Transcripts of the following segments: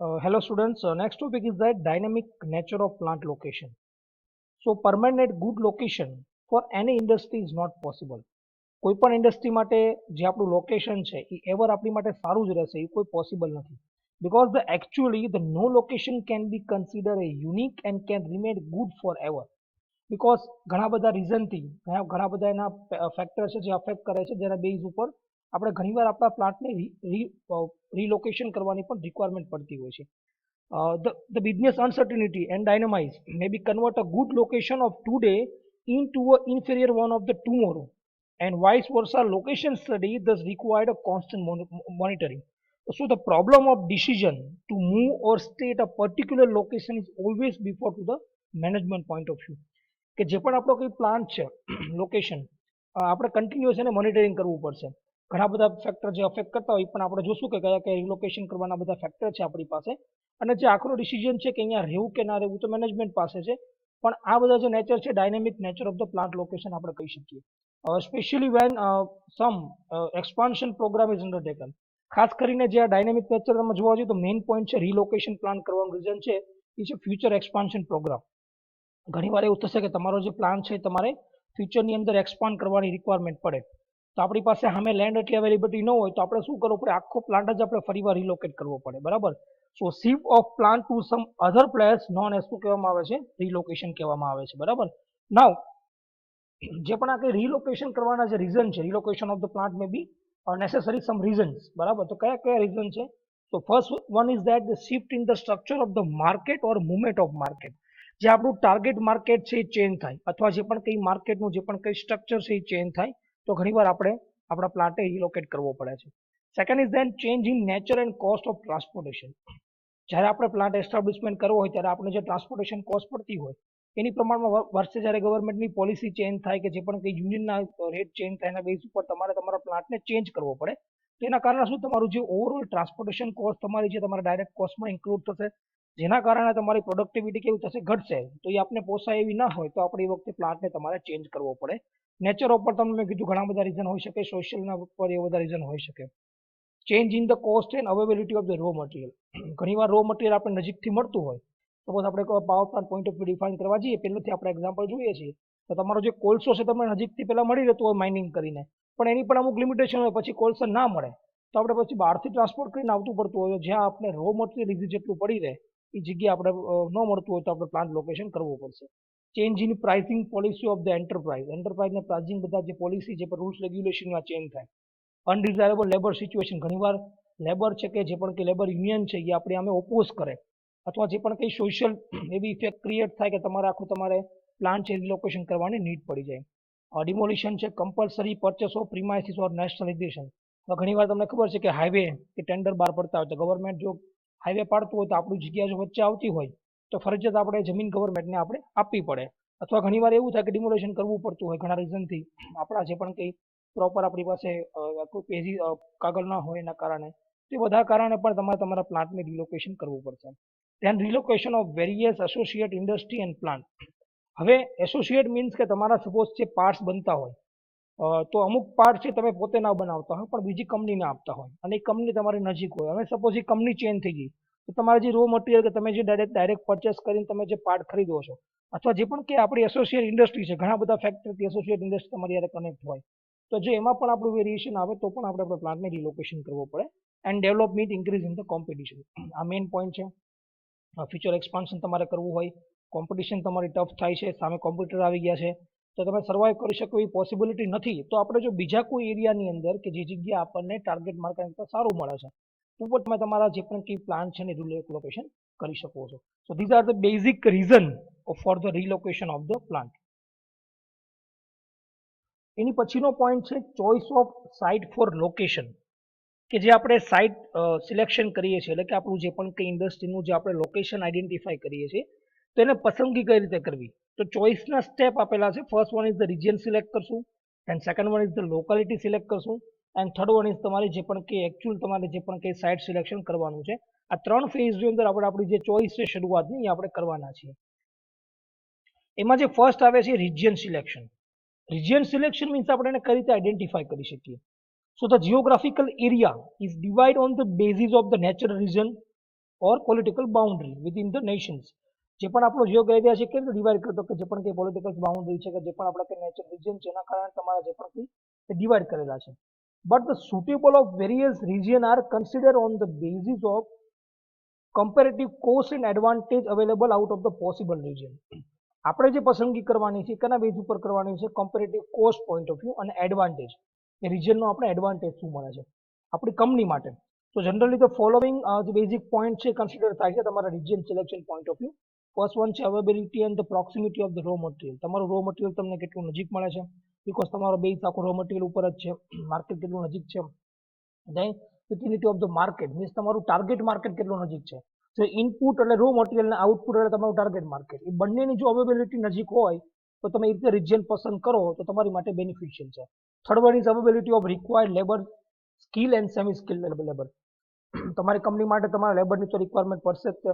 Hello students, next topic is that dynamic nature of plant location. So permanent good location for any industry is not possible. કોઈ પણ industry માટે જે આપણું location છે એ ever આપણી માટે સારું જ રહેશે એ કોઈ પોસિબલ નથી. Because the actually the no location can be considered a unique and can remain good forever. Because ઘણા બધા રીઝનથી ઘણા બધા એના ફેક્ટર છે જે અફેક્ટ કરે છે જેના બેઝ ઉપર આપણે ઘણીવાર આપણા પ્લાન્ટને રીલોકેશન કરવાની પણ રિક્વાયરમેન્ટ પડતી હોય છે. The business uncertainty and dynamize maybe convert a good location of today into an inferior one of the tomorrow, and vice versa. Location study thus required a constant monitoring. So the problem of decision to move or stay at a particular location is always before to the management point of view. કે જે પણ આપણો કોઈ plan છે location આપણે continuous એને monitoring કરવું પડશે. ઘણા બધા ફેક્ટર જે અફેક્ટ કરતા હોય પણ આપણે જોશું કે કયા કયા રિલોકેશન કરવાના બધા ફેક્ટર છે આપણી પાસે, અને જે આખરો ડિસિઝન છે કે અહીંયા રહેવું કે ના રહેવું તો મેનેજમેન્ટ પાસે છે. પણ આ બધા જે નેચર છે dynamic nature of the plant location આપણે કહી શકીએ. Specially when some expansion program is undertaken. ખાસ કરીને જે આ ડાયનેમિક નેચર તમે જોવા જોઈએ તો મેઇન પોઈન્ટ છે રિલોકેશન પ્લાન કરવાનું રીઝન છે એ છે ફ્યુચર એક્સપાન્શન પ્રોગ્રામ. ઘણીવાર એવું થશે કે તમારો જે પ્લાન છે તમારે ફ્યુચરની અંદર એક્સપાન્ડ કરવાની રિક્વાયરમેન્ટ પડે તો આપણી પાસે સામે લેન્ડ એટલી અવેલેબિલિટી ન હોય તો આપણે શું કરવું પડે, આખો પ્લાન્ટ જ આપણે ફરીવાર રિલોકેટ કરવો પડે. બરાબર. So shift of plant to some other place known as શું કહેવામાં આવે છે, રિલોકેશન કહેવામાં આવે છે. બરાબર. નાઉ જે પણ આ કંઈ રિલોકેશન કરવાના જે રીઝન છે, relocation of the plant may be necessary some reasons. બરાબર. તો કયા કયા રીઝન છે? તો first one is that the shift in the structure of the market or movement of market. જે આપણું ટાર્ગેટ માર્કેટ છે એ ચેન્જ થાય અથવા જે પણ કંઈ માર્કેટનું જે પણ કંઈ સ્ટ્રક્ચર છે એ ચેન્જ થાય તો ઘણીવાર આપણે આપણા પ્લાન્ટે રિલોકેટ કરવો પડે છે. Second is then change in nature and cost of transportation. જ્યારે આપણે પ્લાન્ટ એસ્ટાબ્લિશમેન્ટ કરવો હોય ત્યારે આપણે જે ટ્રાન્સપોર્ટેશન કોસ્ટ પડતી હોય એની પ્રમાણમાં વર્ષે જ્યારે ગવર્મેન્ટની પોલિસી ચેન્જ થાય કે જે પણ કંઈ યુનિયનના રેટ ચેન્જ થાય એના બેઝ ઉપર તમારે તમારા પ્લાન્ટને ચેન્જ કરવો પડે. તો એના કારણે શું તમારું જે ઓવરઓલ ટ્રાન્સપોર્ટેશન કોસ્ટ તમારી જે તમારા ડાયરેક્ટ કોસ્ટમાં ઇન્ક્લુડ થશે, જેના કારણે તમારી પ્રોડક્ટિવિટી કેવું થશે, ઘટશે. તો એ આપણે પોસાય એવી ના હોય તો આપણે એ વખતે પ્લાન્ટને તમારે ચેન્જ કરવો પડે. નેચર ઉપર તમને મેં કીધું ઘણા બધા રીઝન હોઈ શકે, સોશિયલના ઉપર એ બધા રીઝન હોઈ શકે. Change in the cost and availability of the raw material. ઘણીવાર રો મટીરિયલ આપણે નજીકથી મળતું હોય, સપોઝ આપણે power plant point of view define કરવા જઈએ, પહેલેથી આપણે એક્ઝામ્પલ જોઈએ છીએ તો તમારો જે કોલસો છે તમને નજીકથી પહેલાં મળી રહેતો હોય માઇનિંગ કરીને, પણ એની પણ અમુક લિમિટેશન હોય, પછી કોલસો ના મળે તો આપણે પછી બહારથી ટ્રાન્સપોર્ટ કરીને આવતું પડતું હોય. જ્યાં આપણે રો મટીરિયલ ઇઝી જેટલું પડી રહે એ જગ્યાએ આપણે ન મળતું હોય તો આપણે પ્લાન્ટ લોકેશન કરવું પડશે. Change in pricing policy of the એન્ટરપ્રાઇઝને પ્રાઇસિંગ બધા જે પોલિસી જે રૂલ્સ રેગ્યુલેશનમાં ચેન્જ થાય. Undesirable labour situation. ઘણીવાર લેબર છે કે જે પણ કે લેબર યુનિયન છે એ આપણે અમે ઓપોઝ કરે અથવા જે પણ કંઈ સોશિયલ એવી ઇફેક્ટ ક્રિએટ થાય કે તમારે પ્લાન્ટ છે રિલોકેશન કરવાની નીડ પડી જાય. ડિમોલિશન છે કમ્પલસરી પરચેસ ઓફ પ્રિમાઇસીસ ઓર નેશનલાઇઝેશન. ઘણીવાર તમને ખબર છે કે હાઈવે કે ટેન્ડર બહાર પડતા હોય તો ગવર્મેન્ટ જો હાઈવે પાડતું હોય તો આપણી જગ્યા જો વચ્ચે આવતી હોય તો ફરજિયાત આપણે જમીન ગવર્મેન્ટને આપણે આપવી પડે. અથવા ઘણીવાર એવું થાય કે ડિમોલેશન કરવું પડતું હોય ઘણા રીઝનથી, આપણા જે પણ કંઈ પ્રોપર આપણી પાસે કોઈ પેજી કાગળ ના હોય એના કારણે. તે બધા કારણે પણ તમારે તમારા પ્લાન્ટને રિલોકેશન કરવું પડશે. Then relocation of various associate industry and plant. હવે એસોસિએટ મીન્સ કે તમારા સપોઝ જે પાર્ટ્સ બનતા હોય તો અમુક પાર્ટ છે તમે પોતે ના બનાવતા હોય પણ બીજી કંપનીને આપતા હોય અને એ કંપની તમારી નજીક હોય. હવે સપોઝ એ કંપની ચેન્જ થઈ ગઈ તો તમારે જે રો મટીરિયલ કે તમે જે ડાયરેક્ટ પરચેસ કરીને તમે જે પાર્ટ ખરીદો છો અથવા જે પણ કે આપણી એસોસિએટ ઇન્ડસ્ટ્રી છે, ઘણા બધા ફેક્ટરીથી એસોસિએટ ઇન્ડસ્ટ્રી તમારી યારે કનેક્ટ હોય તો જો એમાં પણ આપણું વેરિએશન આવે તો પણ આપણે આપણા પ્લાન્ટને રિલોકેશન કરવો પડે. And development increase in the competition. આ મેઇન પોઈન્ટ છે. ફ્યુચર એક્સપાન્શન તમારે કરવું હોય, કોમ્પિટિશન તમારી ટફ થાય છે, સામે કોમ્પ્યુટર આવી ગયા છે તો તમે સર્વાઈવ કરી શકો એવી પોસિબિલિટી નથી. તો આપણે જો બીજા કોઈ એરિયાની અંદર કે જે જગ્યા આપણને ટાર્ગેટ માર્કેટ કરતાં સારું મળે છે તો પણ તમે તમારા જે પણ કંઈ પ્લાન છે ને રિલોકેશન કરી શકો છો. So these are the basic reason for the relocation of the plant. એની પછીનો પોઈન્ટ છે choice of site for location. કે જે આપણે સાઇટ સિલેક્શન કરીએ છીએ એટલે કે આપણું જે પણ કંઈ ઇન્ડસ્ટ્રીનું જે આપણે લોકેશન આઈડેન્ટિફાઈ કરીએ છીએ તો એને પસંદગી કઈ રીતે કરવી. તો ચોઇસના સ્ટેપ આપેલા છે. First one is the region select કરશું, and second one is the locality select કરશું, એન્ડ થર્ડ વન ઇઝ તમારી જે પણ કે એકચ્યુઅલ તમારે જે પણ કંઈ સાઇટ સિલેક્શન કરવાનું છે. આ ત્રણ ફેઝની અંદર આપણે આપણી જે ચોઇસ છે શરૂઆતની એ આપણે કરવાના છીએ. એમાં જે ફર્સ્ટ આવે છે region selection. Region selection means આપણે એને કઈ રીતે આઈડેન્ટિફાઈ કરી શકીએ. So the geographical area is divided on the basis of the natural region or political boundary within the Nations. જે પણ આપણો જીઓગ્રાફિક એરિયા છે કેવી રીતે ડિવાઈડ કરતો કે જે પણ કંઈ પોલિટિકલ બાઉન્ડ્રી છે કે જે પણ આપણા કંઈ નેચરલ રિજન છે એના કારણે તમારા જે પણ કંઈ ડિવાઈડ કરેલા છે. But the suitable of various region are consider on the basis of comparative cost and advantage available out of the possible region. આપણે જે પસંદગી કરવાની છે કેના બેઝ ઉપર કરવાની છે? Comparative cost point of view અને એડવાન્ટેજ, એ રિજિયનનો આપણે એડવાન્ટેજ શું મળે છે આપણી કંપની માટે. તો જનરલી ધ ફોલોવિંગ જે બેઝિક પોઈન્ટ છે કન્સિડર થાય છે તમારા region selection point of view. First one છે availability and the proximity of the raw material. તમારું રો મટીરિયલ તમને કેટલું નજીક મળે છે, બીકોઝ તમારો બેઝ આખો રો મટીરિયલ ઉપર જ છે, માર્કેટ કેટલું નજીક છે. Then utility of the market means તમારું ટાર્ગેટ માર્કેટ કેટલું નજીક છે. તો ઇનપુટ એટલે રો મટીરિયલ અને આઉટપુટ એટલે તમારું ટાર્ગેટ માર્કેટ, એ બંનેની જો અવેબિલિટી નજીક હોય તો તમે એ રીતે રિજિયન પસંદ કરો તો તમારી માટે બેનિફિશિયલ છે. Third one is availability of required labour skill and semi skill labour. તમારી કંપની માટે તમારા લેબરની તો રિક્વાયરમેન્ટ પડશે જ તે,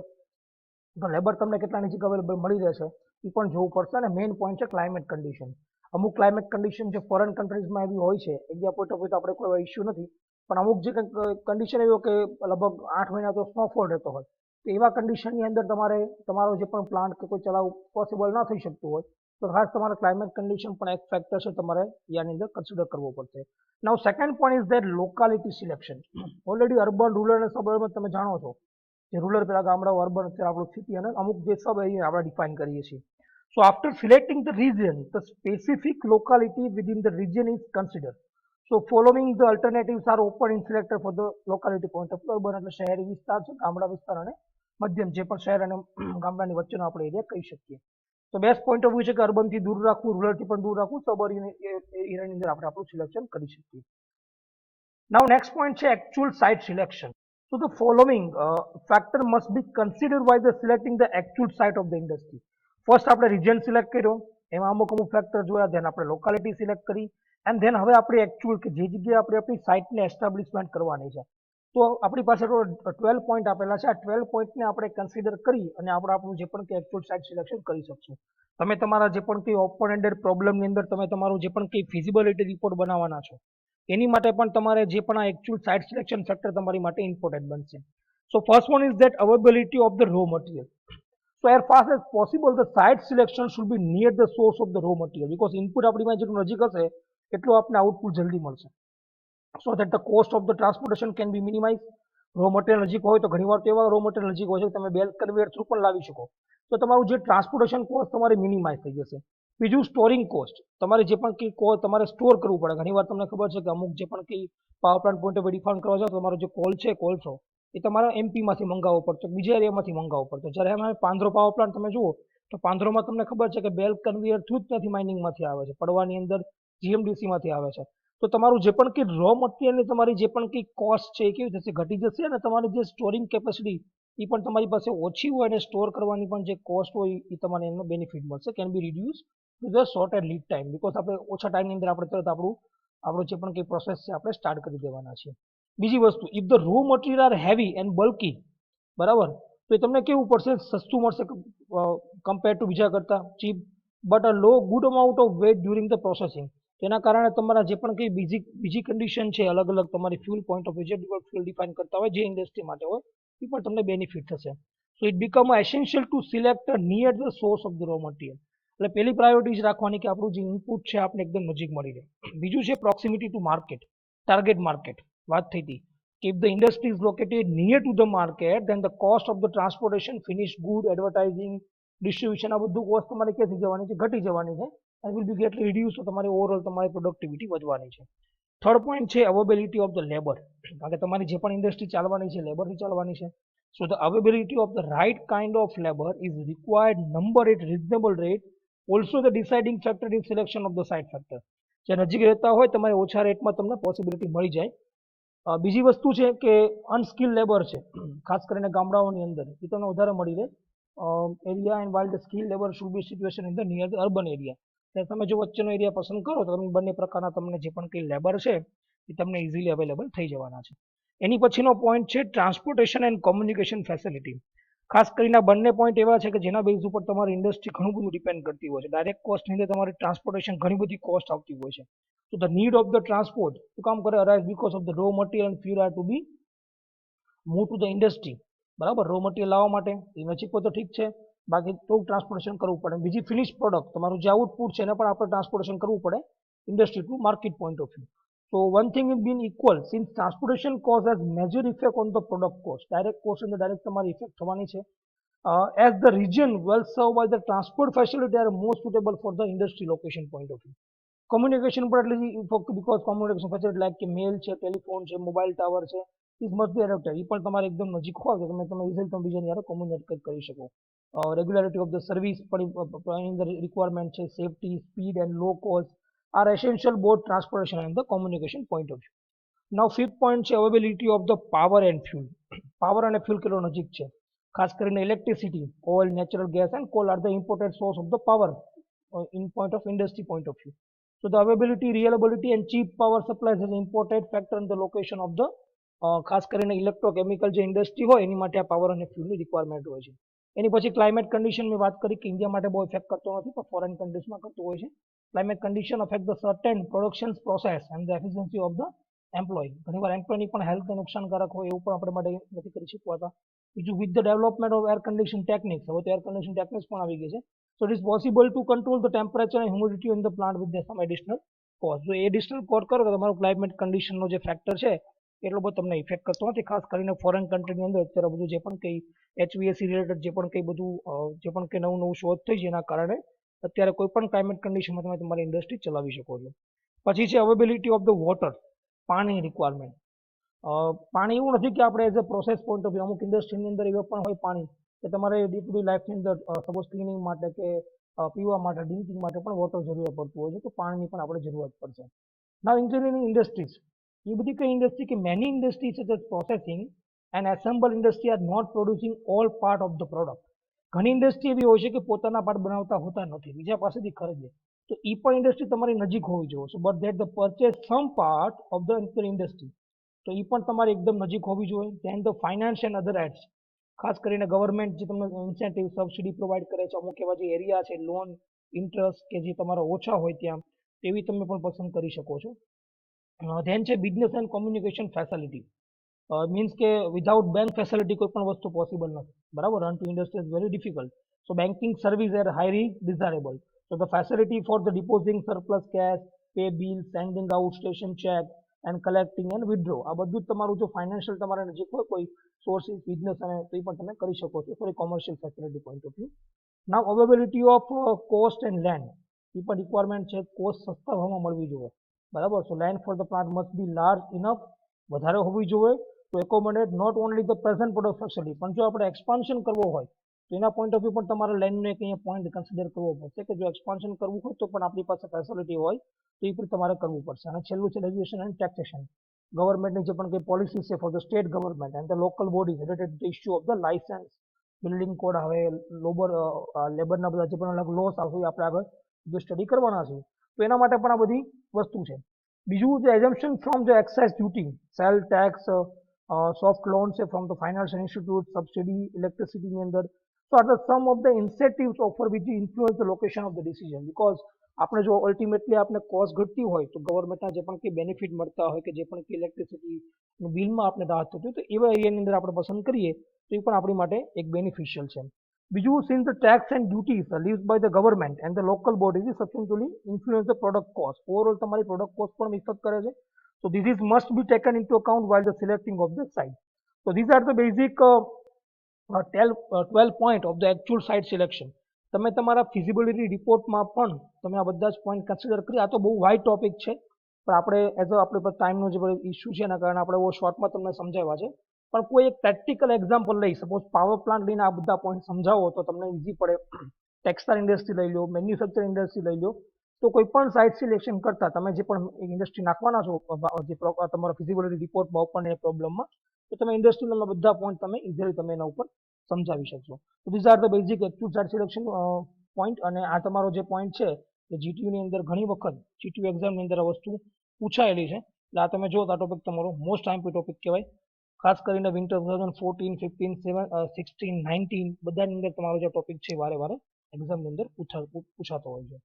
તો લેબર તમને કેટલા નજીક અવેલેબલ મળી રહેશે એ પણ જોવું પડશે. અને મેઇન પોઈન્ટ છે ક્લાઇમેટ કન્ડિશન. અમુક ક્લાઇમેટ કન્ડિશન જે ફોરેન કન્ટ્રીઝમાં એવી હોય છે, ઇન્ડિયા પોઈન્ટ ઓફ વ્યૂ તો આપણે કોઈ ઇસ્યુ નથી, પણ અમુક જે કન્ડિશન એવી કે લગભગ 8 મહિના તો સ્નોફોલ રહેતો હોય, તો એવા કન્ડિશનની અંદર તમારે તમારો જે પણ પ્લાન્ટ કે કોઈ ચલાવવું પોસિબલ ના થઈ શકતું હોય તો ખાસ તમારે ક્લાઇમેટ કન્ડિશન પણ એક ફેક્ટર છે તમારે યાની અંદર કન્સિડર કરવો પડશે. Now second point is that locality selection. Already urban, rural અને સબઅર્બન તમે જાણો છો, જે રૂરલ પેલા ગામડાઓ, અર્બન અત્યારે આપણું સિટી અને અમુક જે સબ એરિયા આપણે ડિફાઇન કરીએ છીએ. So after selecting the region the specific locality within the region is consider. So following the alternatives are open in selected for the locality point of urban એટલે શહેરી વિસ્તાર છે, ગામડા વિસ્તાર અને મધ્યમ જે પણ શહેર અને ગામડાની વચ્ચેનો આપણે એરિયા કહી શકીએ. તો બેસ્ટ પોઈન્ટ ઓફ વ્યૂ છે કે અર્બનથી દૂર રાખવું, રૂરલથી પણ દૂર રાખવું, સબઅર્બન એરિયાની અંદર આપણે આપણું સિલેક્શન કરી શકીએ. નાઉ નેક્સ્ટ પોઈન્ટ છે actual site selection. So the following factor must be considered while the selecting the actual site of the industry. First આપણે રિજન સિલેક્ટ કર્યો, એમાં અમુક ફેક્ટર જોયા, ધેન આપણે લોકાલિટી સિલેક્ટ કરી, એન્ડ ધેન હવે આપણે એકચ્યુઅલ કે જે જગ્યાએ આપણે આપણી સાઇટને એસ્ટાબ્લિશમેન્ટ કરવાની છે, તો આપણી પાસે 12 પોઈન્ટ આપેલા છે. આ 12 પોઈન્ટને આપણે કન્સિડર કરી અને આપણે આપણું જે પણ કે એકચ્યુઅલ સાઇટ સિલેક્શન કરી શકશું. તમે તમારા જે પણ કંઈ ઓપન એન્ડેડ પ્રોબ્લેમની અંદર તમે તમારું જે પણ કંઈ ફિઝિબિલિટી રિપોર્ટ બનાવવાના છો એની માટે પણ તમારે જે પણ આ એકચ્યુઅલ સાઇટ સિલેક્શન ફેક્ટર તમારી માટે ઇમ્પોર્ટન્ટ બનશે. So first one is that availability of the raw material. So as fast as possible the site selection should be near the source of the raw material, because input આપણી પાસે જેટલું નજીક હશે એટલું આપણે આઉટપુટ જલ્દી મળશે. So that the cost of the transportation can be minimized. Raw material નજીક હોય તો ઘણીવાર તો એવા રો મટીરિયલ નજીક હોય છે તમે બેલ્ટ કન્વેયર થ્રુ પણ લાવી શકો, તો તમારું જે ટ્રાન્સપોર્ટેશન કોસ્ટ તમારે મિનિમાઇઝ થઈ જશે. બીજું સ્ટોરિંગ કોસ્ટ, તમારે જે પણ કંઈ તમારે સ્ટોર કરવું પડે. ઘણીવાર તમને ખબર છે કે અમુક જે પણ કંઈ power plant point of define કરવા જાવ તો તમારો જે કોલ છે, કોલસો એ તમારા એમપીમાંથી મંગાવવો પડતો, બીજા એરિયામાંથી મંગાવવો પડતો. જ્યારે અમે પાંદરો પાવર પ્લાન્ટ તમે જુઓ તો પાંદરોમાં તમને ખબર છે કે બેલ્ટ કન્વેયર થ્રુ જ ત્યાંથી માઇનિંગમાંથી આવે છે, પડવાની અંદર જીએમડીસીમાંથી આવે છે. તો તમારું જે પણ કંઈ રો મટીરિયલની તમારી જે પણ કંઈ કોસ્ટ છે એ કેવી થશે? ઘટી જશે. અને તમારી જે સ્ટોરિંગ કેપેસિટી એ પણ તમારી પાસે ઓછી હોય અને સ્ટોર કરવાની પણ જે કોસ્ટ હોય એ તમને એનો બેનિફિટ મળશે, can be reduce to the shorted lead time, because આપણે ઓછા ટાઈમની અંદર આપણે તરત આપણું જે પણ કંઈ પ્રોસેસ છે આપણે સ્ટાર્ટ કરી દેવાના છીએ. બીજી વસ્તુ, if the raw material are heavy and bulky, બરાબર, તો એ તમને કેવું પડશે? સસ્તું મળશે કમ્પેર ટુ બીજા કરતાં, cheap, but a low good amount of weight during the processing. તેના કારણે તમારા જે પણ કંઈ બીજી કન્ડિશન છે, અલગ અલગ તમારી fuel point of view fuel define કરતા હોય જે ઇન્ડસ્ટ્રી માટે હોય એ પણ તમને બેનિફિટ થશે. So it become essential to select near the source of the raw material. એટલે પહેલી પ્રાયોરિટી રાખવાની કે આપણું જે ઇનપુટ છે આપણે એકદમ નજીક મળી રહે. બીજું છે proximity to market, target market. વાત થઈ હતી કે if the industry is located near to the market then the cost of the transportation, finish good, advertising, distribution, આ બધું કોસ્ટ તમારી ક્યાં થઈ જવાની છે? ઘટી જવાની છે. and will be get reduced, તો તમારી ઓવરઓલ તમારી પ્રોડક્ટિવિટી વધવાની છે. થર્ડ પોઈન્ટ છે અવેબિલિટી ઓફ ધ લેબર, કારણ કે તમારી જે પણ ઇન્ડસ્ટ્રી ચાલવાની છે લેબરથી ચાલવાની છે. So the availability of the right kind of labour is required number at reasonable rate, also the deciding factor in selection of the site factor. જે નજીક રહેતા હોય તમારે ઓછા રેટમાં તમને પોસિબિલિટી મળી જાય. બીજી વસ્તુ છે કે અનસ્કિલ લેબર છે, ખાસ કરીને ગામડાઓની અંદર એ તમને વધારે મળી રહે area, and while the skill labour should be situation in the near the urban area. તમે જો વચ્ચેનો એરિયા પસંદ કરો તો તમે બંને પ્રકારના તમને જે પણ કંઈ લેબર છે એ તમને ઇઝીલી અવેલેબલ થઈ જવાના છે. એની પછીનો પોઈન્ટ છે ટ્રાન્સપોર્ટેશન એન્ડ કોમ્યુનિકેશન ફેસિલિટી. ખાસ કરીને બંને પોઈન્ટ એવા છે કે જેના બેઝ ઉપર તમારી ઇન્ડસ્ટ્રી ઘણું બધું ડિપેન્ડ કરતી હોય છે. ડાયરેક્ટ કોસ્ટની અંદર તમારી ટ્રાન્સપોર્ટેશન ઘણી બધી કોસ્ટ આવતી હોય છે. તો the need of the transport શું કામ કરે? Arise because of the raw material and fuel are to be move to the industry. બરાબર. રો મટીરિયલ લાવવા માટે એ નજીક હોય તો ઠીક છે, બાકી થોડુંક ટ્રાન્સપોર્ટેશન કરવું પડે. બીજી ફિનિશ પ્રોડક્ટ તમારું જે આઉટપુટ છે એને પણ આપણે ટ્રાન્સપોર્ટેશન કરવું પડે industry to market point of view. So one thing is been equal since transportation cost has major effect on the product cost. Direct cost and the direct તમારી effect થવાની છે. As the region well served by the transport facility are more suitable for the industry location point of view. Communication પર એટલી because communication facility like કે મેલ છે, telephone છે, mobile tower છે, it must be adapted. એ પણ તમારે એકદમ નજીક હોય તો તમે easily તમે બીજાની હારે communicate કરી શકો. Regularity of the service in the requirement છે, safety, speed and low cost are essential both transportation and the communication point of view. Now fifth point છે availability of the power and fuel. Power અને fuel કેટલો નજીક છે. ખાસ કરીને electricity, oil, natural gas and coal are the important source of the power in point of industry point of view. So the availability, reliability and cheap power supplies is an important factor in the location of the ખાસ કરીને electrochemical જે industry હોય એની માટે આ power અને ફ્યુલની requirement હોય છે. એની પછી ક્લાઇમેટ કન્ડિશનની વાત કરી કે ઇન્ડિયા માટે બહુ ઇફેક્ટ કરતો નથી પણ ફોરેન કન્ટ્રીઝમાં કરતો હોય છે. Climate condition affect the certain production process and the efficiency of the employ. ઘણીવાર એમ્પ્લોયની પણ હેલ્થને નુકસાનકારક હોય એવું પણ આપણે માટે નથી કરી શકવાતા. બીજું with the development of air condition techniques, હવે તો એર કન્ડિશન ટેકનિક્સ પણ આવી ગઈ છે. So it is possible to control the temperature and humidity in the plant with some additional cost. જો એડિશનલ કોસ્ટ કરો તો તમારું ક્લાઇમેટ કન્ડિશનનો જે ફેક્ટર છે એટલો બધો તમને ઇફેક્ટ કરતો નથી. ખાસ કરીને ફોરેન કન્ટ્રીની અંદર અત્યારે બધું જે પણ કંઈ HVAC રિલેટેડ જે પણ કંઈ બધું જે પણ કંઈ નવું શોધ થઈ છે એના કારણે અત્યારે કોઈ પણ ક્લાઇમેટ કન્ડિશનમાં તમે તમારી ઇન્ડસ્ટ્રી ચલાવી શકો છો. પછી છે અવેબિલિટી ઓફ ધ વોટર, પાણીની રિક્વાયરમેન્ટ. પાણી એવું નથી કે આપણે as a process point of view અમુક ઇન્ડસ્ટ્રીની અંદર એવા પણ હોય પાણી કે તમારે ડે ટુ ડે લાઈફની અંદર સપોઝ ક્લિનિંગ માટે કે પીવા માટે ડ્રિંકિંગ માટે પણ વોટર જરૂરિયાત પડતું હોય છે તો પાણીની પણ આપણે જરૂરત પડશે. નાવ એન્જિનિયરિંગ ઇન્ડસ્ટ્રીઝ, એ બધી કઈ ઇન્ડસ્ટ્રી કે many industry such as processing and assemble industry are not producing all part of the product. ઘણી ઇન્ડસ્ટ્રી એવી હોય છે કે પોતાના પાર્ટ બનાવતા હોતા નથી, બીજા પાસેથી ખરીદે, તો એ પણ ઇન્ડસ્ટ્રી તમારી નજીક હોવી જોઈએ. So but that the purchase some part of the industry, તો એ પણ તમારી એકદમ નજીક હોવી જોઈએ. Then the finance and other aids, ખાસ કરીને ગવર્મેન્ટ જે તમને ઇન્સેન્ટિવ સબસિડી પ્રોવાઈડ કરે છે અમુક એવા જે એરિયા છે લોન ઇન્ટરેસ્ટ કે જે તમારા ઓછા હોય ત્યાં તેવી તમે પણ પસંદ કરી શકો છો. ધેન છે business and communication facility. Means કે વિધાઉટ બેંક ફેસિલિટી કોઈ પણ વસ્તુ પોસિબલ નથી, બરાબર. Run to industry is very difficult. So banking service are highly desirable. So the facility for the depositing surplus cash, pay bills, sending out station check and collecting and withdraw, આ બધું જ તમારું જો financial તમારા નજીક હોય કોઈ sources business અને તો એ પણ તમે કરી શકો છો for commercial facility point of view. Now availability of cost and land, એ પણ રિક્વાયરમેન્ટ છે. કોસ્ટ સસ્તા ભાવમાં મળવી જોઈએ, બરાબર. So land for the plant must be large enough, વધારે હોવી જોઈએ તો accommodate not only the present product facility, પણ જો આપણે એક્સપાન્શન કરવો હોય તો એના પોઈન્ટ ઓફ વ્યૂ પણ તમારે લેન્ડનો એક અહીંયા પોઈન્ટ કન્સિડર કરવો પડશે કે જો એક્સપાન્શન કરવું હોય તો પણ આપણી પાસે ફેસિલિટી હોય તો એ પણ તમારે કરવું પડશે. અને છેલ્લું છે રેગ્યુલેશન એન્ડ ટેક્સેશન. ગવર્મેન્ટની જે પણ કંઈ પોલિસી છે for the state government and the local body related the issue of the licence, building code આવે, લેબરના બધા જે પણ અલગ લોસ આવશે આપણે આગળ જો સ્ટડી કરવાના છે તો એના માટે પણ આ બધી વસ્તુ છે. બીજું જે assumption from the excise duty, sale tax, soft loan છે from the financial institute, subsidy ઇલેક્ટ્રિસિટીની અંદર. So are the sum of the incentives offer which influence the location of the decision, because આપણે જો અલ્ટિમેટલી આપણે cost ઘટતી હોય તો ગવર્મેન્ટના જે પણ કંઈ બેનિફિટ મળતા હોય કે જે પણ કંઈ ઇલેક્ટ્રિસિટી બિલમાં આપણે રાહત થતી હોય તો એવા એરિયાની અંદર આપણે પસંદ કરીએ તો એ પણ આપણી માટે એક બેનિફિશિયલ છે. બીજું, since the tax and duties levied by the government and the local bodies substantially influence the product cost, overall તમારી પ્રોડક્ટ કોસ્ટ પણ ઇફેક્ટ કરે છે. So this is must be taken into account while the selecting of the site. So these are the basic 12 point of the actual site selection. તમે તમારા feasibility રિપોર્ટમાં પણ તમે આ બધા જ પોઈન્ટ કન્સિડર કરી. આ તો બહુ વાઇડ ટોપિક છે પણ આપણે એઝ આપણે પર ટાઈમનો જે ઇસ્યુ છે એના કારણે આપણે બહુ શોર્ટમાં તમને સમજાવ્યા છે. પણ કોઈ એક પ્રેક્ટિકલ એક્ઝામ્પલ લઈ, સપોઝ પાવર પ્લાન્ટ લઈને આ બધા પોઈન્ટ સમજાવો તો તમને ઇઝી પડે. ટેક્સટાઇલ ઇન્ડસ્ટ્રી લઈ લો, મેન્યુફેક્ચરિંગ ઇન્ડસ્ટ્રી લઈ લો, તો કોઈ પણ સાઇટ સિલેક્શન કરતા તમે જે પણ ઇન્ડસ્ટ્રી નાખવાના છો જે તમારા ફિઝિબિલિટી રિપોર્ટમાં ઓપન એ પ્રોબ્લેમમાં, તો તમે ઇન્ડસ્ટ્રીના બધા પોઈન્ટ તમે ઇઝીલી તમે એના ઉપર સમજાવી શકશો. તો this are the basic actual site selection point. અને આ તમારો જે પોઈન્ટ છે કે જીટીયુની અંદર ઘણી વખત જીટીયુ એક્ઝામની અંદર આ વસ્તુ પૂછાયેલી છે. એટલે આ તમે જો તો આ ટોપિક તમારો મોસ્ટ આઈમ્પી ટોપિક કહેવાય. ખાસ કરીને વિન્ટર 2014, 15, 16, 19 બધાની અંદર તમારો જે ટોપિક છે વારે વારે એક્ઝામની અંદર પૂછાતો હોય છે.